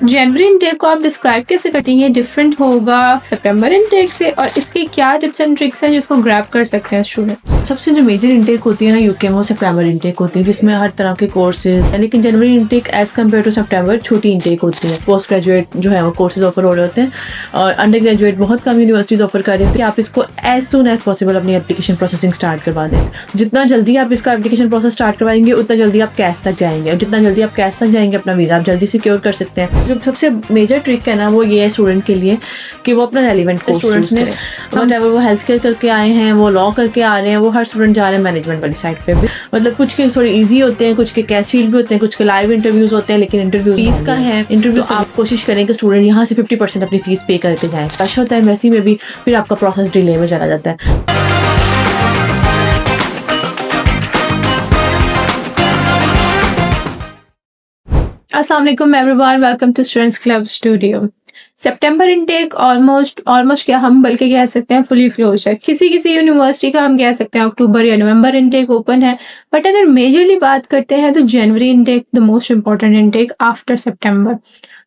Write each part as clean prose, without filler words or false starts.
जनवरी intake को आप describe कैसे करती हैं? डिफरेंट होगा सितंबर इनटेक से, और इसके क्या टिप्स एंड ट्रिक्स हैं जिसको ग्रैब कर सकते हैं स्टूडेंट्स? सबसे जो मेजर इनटेक होती है ना यूके में, वो सितंबर इनटेक होती है जिसमें हर तरह के कोर्सेज है। लेकिन January intake as compare to September छोटी इनटेक होती है। पोस्ट ग्रेजुएट जो है वो कोर्सेज ऑफर हो रहे होते हैं और अंडर ग्रेजुएट बहुत कम यूनिवर्सिटीज ऑफर कर रही होती है। आप इसको एज सुन एज पॉसिबल अपनी एप्लीकेशन प्रोसेसिंग स्टार्ट करवा दें। जितना जल्दी आप इसका एप्लीकेशन प्रोसेस स्टार्ट करवाएंगे उतना जल्दी आप कैश तक जाएंगे, और जितना जल्दी आप कैश तक जाएंगे अपना वीज़ा आप जल्दी सिक्योर कर सकते हैं। जो सबसे मेजर ट्रिक है ना वो ये है स्टूडेंट के लिए कि वो अपना रेलिवेंट कोर्स स्टूडेंट्स ने वो हेल्थ केयर करके आए हैं, वो लॉ करके आ रहे हैं, वो हर स्टूडेंट जा रहे हैं मैनेजमेंट वाली साइड पे भी। मतलब कुछ के थोड़े इजी होते हैं, कुछ के कैश फील्ड भी होते हैं, कुछ के लाइव इंटरव्यूज होते हैं, लेकिन इंटरव्यू फीस का है। इंटरव्यू तो आप कोशिश करें कि स्टूडेंट यहाँ से 50% अपनी फीस पे करके जाए। रश होता है वैसे में भी, फिर आपका प्रोसेस डिले में चला जाता है। अस्सलाम वालेकुम everyone, welcome to students club studio. सितंबर इनटेक ऑलमोस्ट क्या हम बल्कि कह सकते हैं फुली क्लोज्ड है। किसी यूनिवर्सिटी का हम कह सकते हैं अक्टूबर या नवंबर इनटेक ओपन है, बट अगर मेजरली बात करते हैं तो January intake the most important intake after September.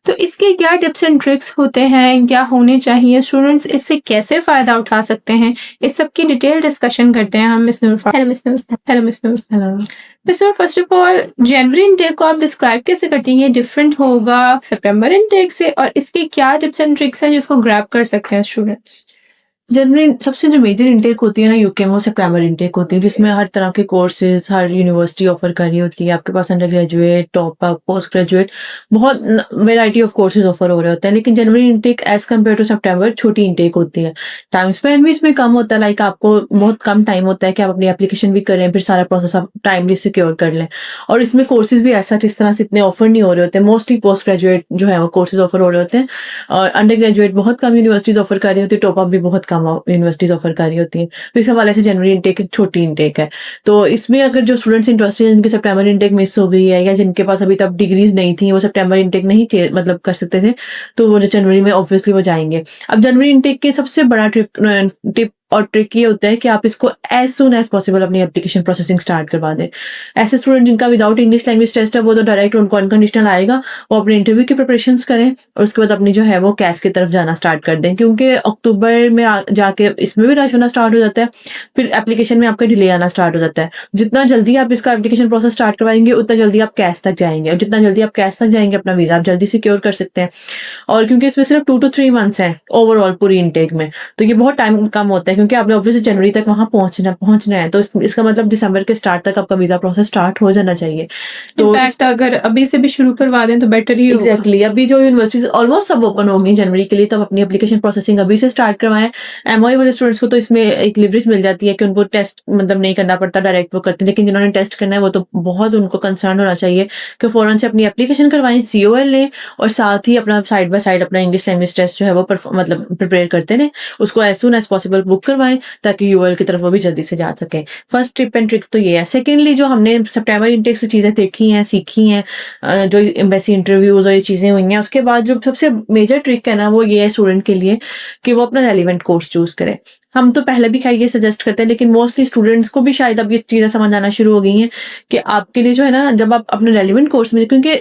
तो इसके क्या टिप्स एंड ट्रिक्स होते हैं, क्या होने चाहिए, स्टूडेंट्स इससे कैसे फ़ायदा उठा सकते हैं, इस सब की डिटेल डिस्कशन करते हैं हम miss Noor. Hello miss Noor. Hello miss Noor. Hello miss Noor, first of all January intake को आप डिस्क्राइब कैसे करती हैं? डिफरेंट होगा सितंबर इनटेक से, और इसके क्या टिप्स एंड ट्रिक्स हैं जिसको ग्रैब कर सकते हैं स्टूडेंट्स? जनवरी सबसे जो मेजर इनटेक होती है ना यूके में, वो सितंबर इनटेक होती है जिसमें हर तरह के कोर्सेज हर यूनिवर्सिटी ऑफर कर रही होती है। आपके पास undergraduate, top up, postgraduate बहुत वेराइटी ऑफ कोर्सेज ऑफर हो रहे होते हैं। लेकिन January intake as compare to September छोटी इनटेक होती है। टाइम स्पेंड भी इसमें कम होता है, लाइक आपको बहुत कम टाइम होता है कि आप अपनी एप्लीकेशन भी करें, फिर सारा प्रोसेस आप टाइमली सिक्योर कर लें। और इसमें कोर्सेज भी ऐसा इस तरह से इतने ऑफर नहीं हो रहे होते। मोस्टली पोस्ट ग्रेजुएट जो है वो कोर्सेज ऑफर हो रहे होते हैं और अंडर ग्रेजुएट बहुत कम यूनिवर्सिटीज ऑफर कर रही होती है, टॉप अप भी बहुत कम यूनिवर्सिटीज ऑफर कर रही होती है। तो इस हवाले से जनवरी इनटेक एक छोटी इनटेक है। तो इसमें अगर जो स्टूडेंट्स इंटरेस्टेड हैं, जिनके सितंबर इनटेक मिस हो गई है या जिनके पास अभी तक डिग्रीज नहीं थी, वो सितंबर इनटेक नहीं मतलब कर सकते थे, तो वो जनवरी में ऑब्वियसली वो जाएंगे। अब जनवरी इनटेक के सबसे बड़ा टिप और ट्रिक ये होता है कि आप इसको एज सुन एज पॉसिबल अपनी एप्लीकेशन प्रोसेसिंग स्टार्ट करवा दें। ऐसे स्टूडेंट जिनका विदाउट इंग्लिश लैंग्वेज टेस्ट है, वो तो डायरेक्ट उनको अनकंडीशनल आएगा, वो अपने इंटरव्यू की प्रिपरेशंस करें और उसके बाद अपनी जो है वो कैश की तरफ जाना स्टार्ट कर दें, क्योंकि अक्टूबर में जाके इसमें भी रश होना स्टार्ट हो जाता है, फिर एप्लीकेशन में आपका डिले आना स्टार्ट हो जाता है। जितना जल्दी आप इसका एप्लीकेशन प्रोसेस स्टार्ट करवाएंगे उतना जल्दी आप कैश तक जाएंगे, और जितना जल्दी आप कैश तक जाएंगे अपना वीज़ा आप जल्दी सिक्योर कर सकते हैं। और क्योंकि इसमें सिर्फ 2 to 3 मंथ्स हैं ओवरऑल पूरी इनटेक में, तो ये बहुत टाइम कम होता है, क्योंकि आपने ऑब्वियसली जनवरी तक वहां पहुंचना है। तो इसका मतलब दिसंबर के स्टार्ट तक आपका वीजा प्रोसेस स्टार्ट हो जाना चाहिए। तो इनफैक्ट अगर अभी से भी शुरू करवा दें तो बेटर ही होगा। एग्जैक्टली अभी जो यूनिवर्सिटीज ऑलमोस्ट सब ओपन होंगी जनवरी के लिए, तब अपनी एप्लीकेशन प्रोसेसिंग अभी से स्टार्ट करवाएं। एमओई वाले स्टूडेंट्स को तो इसमें एक लिवरेज मिल जाती है कि उनको टेस्ट मतलब नहीं करना पड़ता, डायरेक्ट वो करते हैं। लेकिन जिन्होंने टेस्ट करना है वो तो बहुत उनको कंसर्न होना चाहिए कि फौरन से अपनी एप्लीकेशन करवाएं, COL लें और साथ ही अपना साइड बाय साइड अपना इंग्लिश लैंग्वेज टेस्ट जो है वो मतलब प्रिपेयर करते रहें। उसको as soon as possible book करवाएं ताकि UL की तरफ वो भी जल्दी से जा सके। फर्स्ट टिप एंड ट्रिक तो ये है। सेकेंडली जो हमने सितंबर इनटेक से चीज़ें देखी हैं, सीखी हैं, जो एम्बेसी इंटरव्यूज और ये चीज़ें हुई हैं, उसके बाद जो सबसे मेजर ट्रिक है ना वो ये है स्टूडेंट के लिए कि वो अपना रेलिवेंट कोर्स चूज करे। हम तो पहले भी खैर ये सजेस्ट करते हैं, लेकिन मोस्टली स्टूडेंट्स को भी शायद अब ये चीज़ें समझ आना शुरू हो गई हैं कि आपके लिए जो है ना, जब आप अपने रेलिवेंट कोर्स में, क्योंकि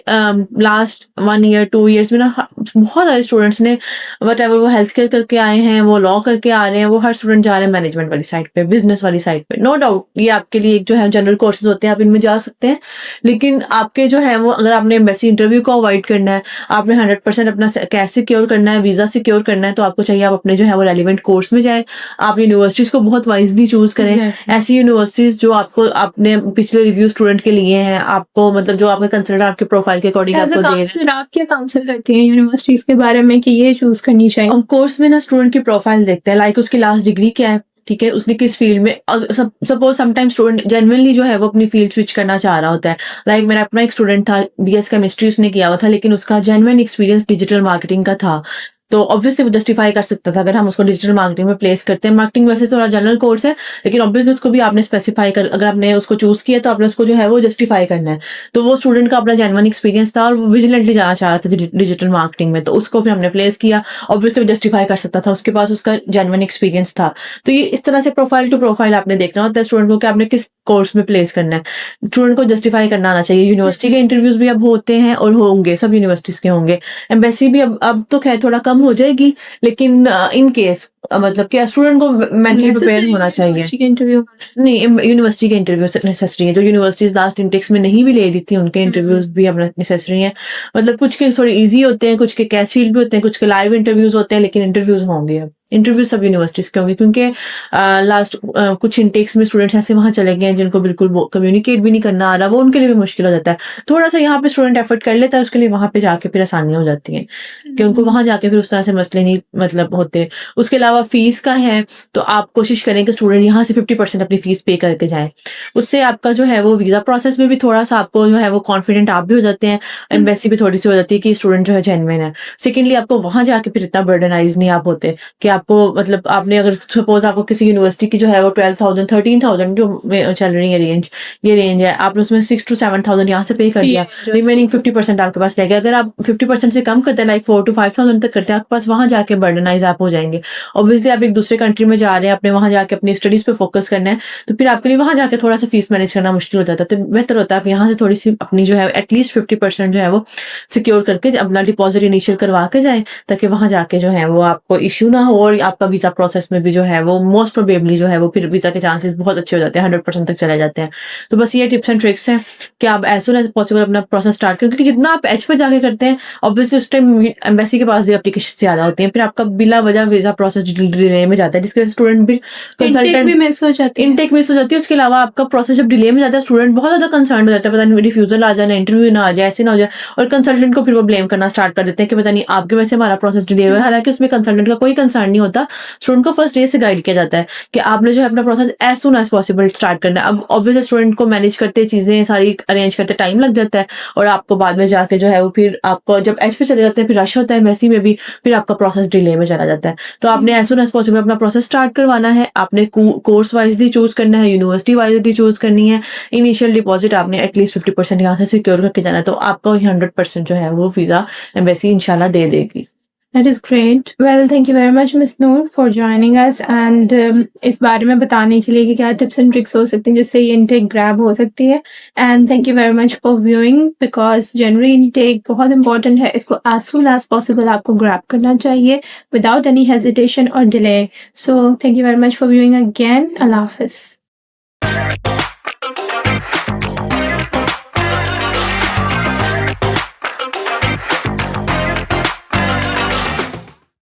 लास्ट 1 year 2 years में ना बहुत सारे स्टूडेंट्स ने वटएवर वो हेल्थ केयर करके आए हैं, वो लॉ करके आ रहे हैं, वो हर स्टूडेंट जा रहे हैं मैनेजमेंट वाली साइड पे, बिजनेस वाली साइड पे। नो डाउट ये आपके लिए एक जो है जनरल कोर्सेज होते हैं, आप इनमें जा सकते हैं। लेकिन आपके जो है वो, अगर आपने एम्बेसी इंटरव्यू को अवॉइड करना है, आपने 100% अपना कैश सिक्योर करना है, वीजा सिक्योर करना है, तो आपको चाहिए आप अपने जो है वो रेलिवेंट कोर्स में जाए। आप यूनिवर्सिटीज को बहुत वाइजली चूज करें। ऐसी यूनिवर्सिटीज जो आपको आपने पिछले रिव्यू स्टूडेंट के लिए हैं, आपको मतलब जो आपके कंसल्टेंट आपके प्रोफाइल के अकॉर्डिंग आपको दे रहे हैं। आप क्या काउंसिल करती हैं यूनिवर्सिटीज के बारे में कि ये चूज करनी चाहिए? हम कोर्स में ना स्टूडेंट की प्रोफाइल देखते हैं, लाइक उसकी लास्ट डिग्री क्या है, ठीक है, उसने किस फील्ड में, सपोज समटाइम स्टूडेंट जेन्युइनली जो है वो अपनी फील्ड स्विच करना चाह रहा होता है। लाइक मेरा अपना एक स्टूडेंट था, BS केमिस्ट्री उसने किया हुआ था, लेकिन उसका जेन्युइन एक्सपीरियंस डिजिटल मार्केटिंग का था, तो ऑब्वियसली वो जस्टिफाई कर सकता था अगर हम उसको डिजिटल मार्केटिंग में प्लेस करते हैं। मार्केटिंग वैसे थोड़ा जनरल कोर्स है, लेकिन ऑब्वियसली उसको भी आपने स्पेसिफाई कर, अगर आपने उसको चूज किया तो आपने उसको जो है वो जस्टिफाई करना है। तो वो स्टूडेंट का अपना जेन्युइन एक्सपीरियंस था और वो विजिलेंटली जाना चाह रहा था डिजिटल मार्केटिंग में, तो उसको फिर हमने प्लेस किया। ऑब्वियसली वो जस्टिफाई कर सकता था, उसके पास उसका जेन्युइन एक्सपीरियंस था। तो ये इस तरह से प्रोफाइल टू प्रोफाइल आपने देखना होता है स्टूडेंट को कि आपने किस कोर्स में प्लेस करना है, स्टूडेंट को जस्टिफाई करना आना चाहिए। यूनिवर्सिटी के इंटरव्यूज भी अब होते हैं और होंगे, सब यूनिवर्सिटीज के होंगे। एम्बेसी भी अब तो खैर थोड़ा कम हो जाएगी, लेकिन इन केस मतलब क्या स्टूडेंट को मेंटली प्रिपेयर होना चाहिए। यूनिवर्सिटी के इंटरव्यू नहीं, यूनिवर्सिटी के इंटरव्यू नेसेसरी है। जो यूनिवर्सिटीज लास्ट इंटेक्स में नहीं भी ले रही थी, उनके इंटरव्यूज भी अब नेसेसरी हैं। मतलब कुछ के थोड़े इजी होते हैं, कुछ के कैश फील्ड भी होते हैं, कुछ के लाइव इंटरव्यूज होते हैं, लेकिन इंटरव्यूज होंगे। अब इंटरव्यू सब यूनिवर्सिटीज के होंगे, क्योंकि लास्ट कुछ इंटेक्स में स्टूडेंट्स ऐसे वहां चले गए हैं जिनको बिल्कुल कम्युनिकेट भी नहीं करना आ रहा, वो उनके लिए भी मुश्किल हो जाता है। थोड़ा सा यहाँ पे स्टूडेंट एफर्ट कर लेता है, उसके लिए वहां पे जाके फिर आसानियां हो जाती हैं कि उनको वहां जाके फिर उस तरह से मसले नहीं मतलब होते। उसके अलावा फीस का है, तो आप कोशिश करें कि स्टूडेंट यहाँ से 50% अपनी फीस पे करके जाए। उससे आपका जो है वो वीजा प्रोसेस में भी थोड़ा सा आपको जो है वो कॉन्फिडेंट आप भी हो जाते हैं, एम्बेसी भी थोड़ी सी हो जाती है कि स्टूडेंट जो है जेन्युइन है। सेकेंडली, आपको वहां जाके फिर इतना बर्डनाइज नहीं आप होते कि आपको मतलब आपने अगर सपोज आपको किसी यूनिवर्सिटी की जो है वो 12,000 13,000 जो चल रही है रेंज है, आपने उसमें 6 to 7,000 यहाँ से पे कर दिया, रिमेनिंग 50% आपके पास रहेगा। अगर आप 50% से कम करते हैं, लाइक 4 to 5,000 तक करते हैं, आपके पास वहां जाके बर्डनाइज आप हो जाएंगे। ऑब्वियसली आप एक दूसरे कंट्री में जा रहे हैं, आपने वहां जाके अपनी स्टडीज पे फोकस करना है, तो फिर आपके लिए वहां जाके थोड़ा सा फीस मैनेज करना मुश्किल हो जाता है। तो बेहतर होता है आप यहाँ से थोड़ी सी अपनी जो है एटलीस्ट 50% जो है वो सिक्योर करके अपना डिपॉजिट इनिशियल करवा के जाए, ताकि वहां जाके जो है वो आपको इश्यू ना हो, और आपका वीजा प्रोसेस में भी जो है वो मोस्ट प्रोबेबली जो है वो फिर वीजा के चांसेस बहुत अच्छे हो जाते हैं, 100% तक चले जाते हैं। तो बस ये टिप्स एंड ट्रिक्स हैं कि आप एज सुन एज पॉसिबल अपना प्रोसेस स्टार्ट करें, क्योंकि जितना आप एच पे जाके करते हैं, ऑब्वियसली उस टाइम एम्बेसी के पास भी एप्लीकेशन ज्यादा होती है, फिर आपका बिला वजह वीजा प्रोसेस डिले में जाता है, जिसके स्टूडेंट भी इंटेक भी मिस हो जाती है। इंटेक मिस हो जाती है। उसके अलावा आपका प्रोसेस जब डिले में जाता है, स्टूडेंट बहुत ज्यादा कंसर्न हो जाता है, पता नहीं रिफ्यूजल आ जाए, इंटरव्यू ना आ जाए, ऐसे ना हो जाए, और कंसल्टेंट को फिर वो ब्लेम करना स्टार्ट कर देते हैं कि पता नहीं आपके वजह से हमारा प्रोसेस डिले हुआ है। हालांकि उसमें कंसल्टेंट का कोई कंसर्न नहीं होता, स्टूडेंट को फर्स्ट डे से गाइड किया जाता है कि आपने जो है अपना process as soon as possible start करना है। अब ऑब्वियसली स्टूडेंट को मैनेज करते चीजें सारी अरेंज करते टाइम लग जाता है, और आपको बाद में जाके जो है वो फिर आपको जब एच पे चले जाते हैं, फिर रश होता है एम्बेसी में भी, फिर आपका प्रोसेस डिले में चला जाता है। तो आपने एज सुन एज पॉसिबल अपना प्रोसेस स्टार्ट करवाना है, आपने कोर्स वाइजली चूज करना है, यूनिवर्सिटी वाइजली चूज करनी है। इनिशियल डिपॉजिट आपने एटलीस्ट 50% यहाँ से सिक्योर करके जाना है, तो आपको 100% जो है वो वीजा एम्बेसी इंशाल्लाह दे देगी। That is great. Well, thank you very much, Miss Noor, for joining us and इस बारे में बताने के लिए कि क्या tips and tricks हो सकती हैं जिससे ये intake grab हो सकती है। And thank you very much for viewing, because January intake बहुत important है, इसको as soon as possible आपको grab करना चाहिए without any hesitation or delay. So thank you very much for viewing again. Allah Hafiz.